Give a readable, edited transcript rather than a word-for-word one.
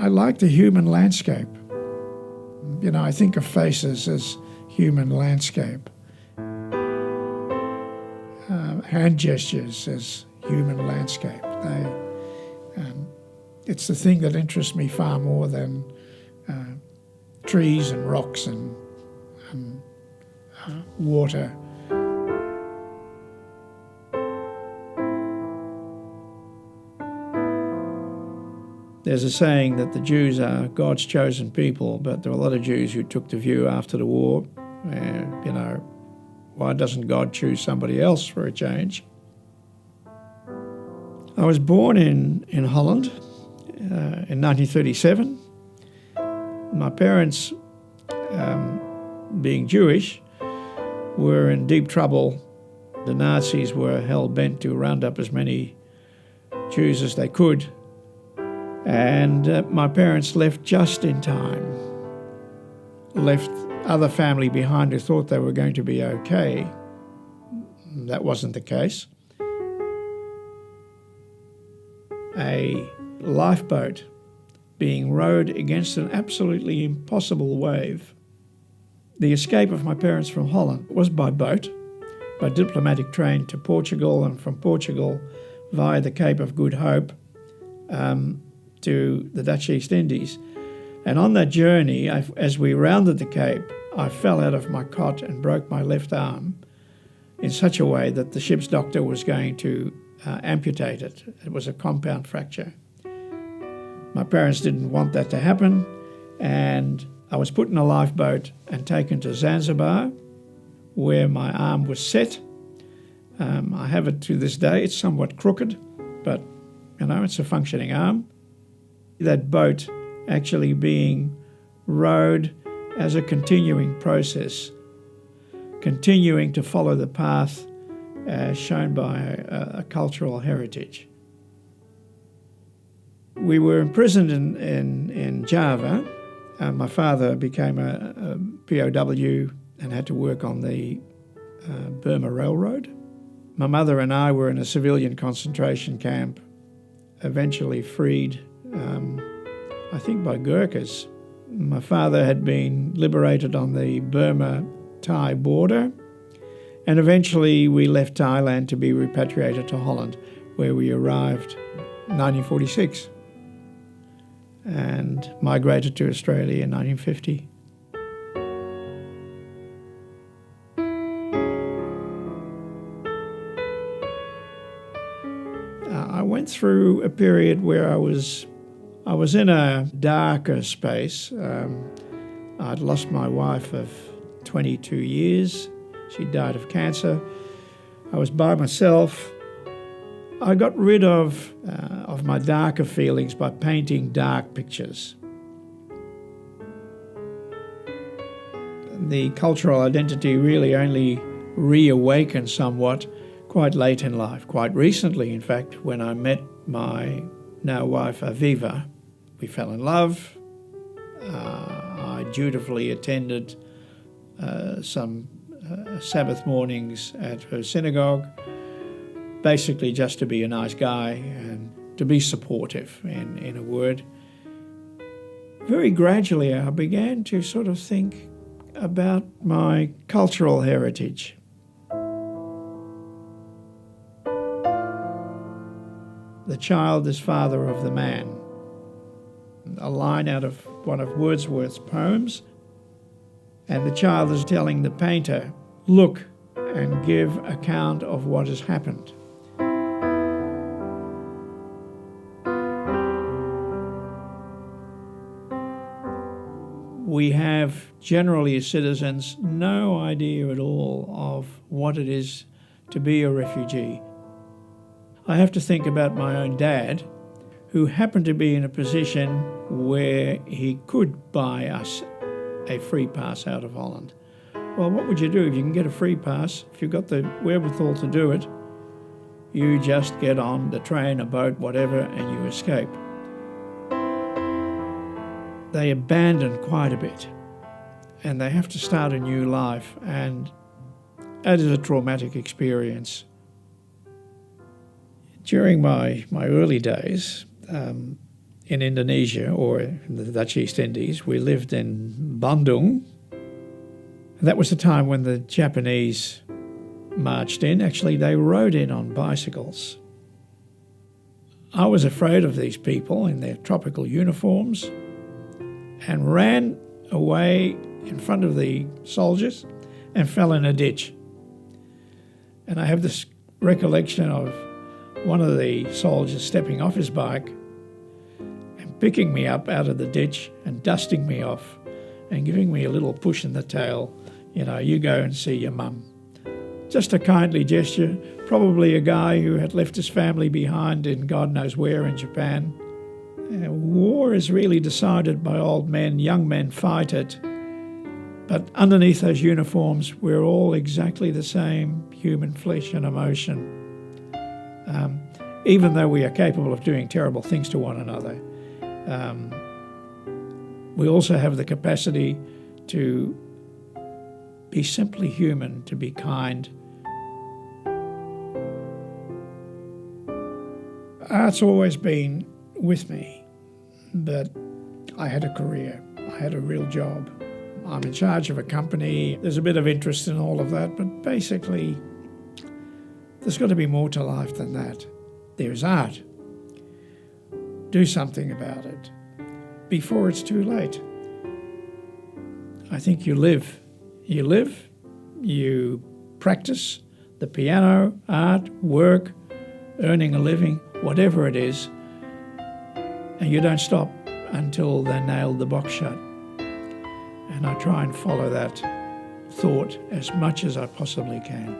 I like the human landscape. You know, I think of faces as human landscape. Hand gestures as human landscape. It's the thing that interests me far more than trees and rocks and water. There's a saying that the Jews are God's chosen people, but there are a lot of Jews who took the view after the war, you know, why doesn't God choose somebody else for a change? I was born in Holland in 1937. My parents, being Jewish, were in deep trouble. The Nazis were hell-bent to round up as many Jews as they could. And my parents left just in time, left other family behind who thought they were going to be okay. That wasn't the case. A lifeboat being rowed against an absolutely impossible wave. The escape of my parents from Holland was by boat, by diplomatic train to Portugal, and from Portugal via the Cape of Good Hope to the Dutch East Indies. And on that journey, as we rounded the Cape, I fell out of my cot and broke my left arm in such a way that the ship's doctor was going to amputate it. It was a compound fracture. My parents didn't want that to happen, and I was put in a lifeboat and taken to Zanzibar, where my arm was set. I have it to this day. It's somewhat crooked, but, you know, it's a functioning arm. That boat actually being rowed as a continuing process, continuing to follow the path shown by a cultural heritage. We were imprisoned in Java. My father became a POW and had to work on the Burma Railroad. My mother and I were in a civilian concentration camp, eventually freed, I think by Gurkhas. My father had been liberated on the Burma-Thai border, and eventually we left Thailand to be repatriated to Holland, where we arrived in 1946 and migrated to Australia in 1950. I went through a period where I was in a darker space. I'd lost my wife of 22 years. She died of cancer. I was by myself. I got rid of my darker feelings by painting dark pictures. The cultural identity really only reawakened somewhat quite late in life, quite recently, in fact, when I met my now wife, Aviva. We fell in love. I dutifully attended some Sabbath mornings at her synagogue, basically just to be a nice guy and to be supportive, in a word. Very gradually, I began to sort of think about my cultural heritage. The child is father of the man. A line out of one of Wordsworth's poems. And the child is telling the painter, look and give account of what has happened. We have generally as citizens no idea at all of what it is to be a refugee. I have to think about my own dad, who happened to be in a position where he could buy us a free pass out of Holland. Well, what would you do if you can get a free pass? If you've got the wherewithal to do it, you just get on the train, a boat, whatever, and you escape. They abandon quite a bit, and they have to start a new life, and that is a traumatic experience. During my early days, in Indonesia, or in the Dutch East Indies. We lived in Bandung. That was the time when the Japanese marched in. Actually, they rode in on bicycles. I was afraid of these people in their tropical uniforms and ran away in front of the soldiers and fell in a ditch. And I have this recollection of one of the soldiers stepping off his bike and picking me up out of the ditch and dusting me off and giving me a little push in the tail. You go and see your mum. Just a kindly gesture, probably a guy who had left his family behind in God knows where in Japan. War is really decided by old men. Young men fight it. But underneath those uniforms, we're all exactly the same, human flesh and emotion. Even though we are capable of doing terrible things to one another, we also have the capacity to be simply human, to be kind. Art's always been with me, but I had a career. I had a real job. I'm in charge of a company. There's a bit of interest in all of that, but basically, there's got to be more to life than that. There's art. Do something about it before it's too late. I think you live. You live, you practice the piano, art, work, earning a living, whatever it is, and you don't stop until they nail the box shut. And I try and follow that thought as much as I possibly can.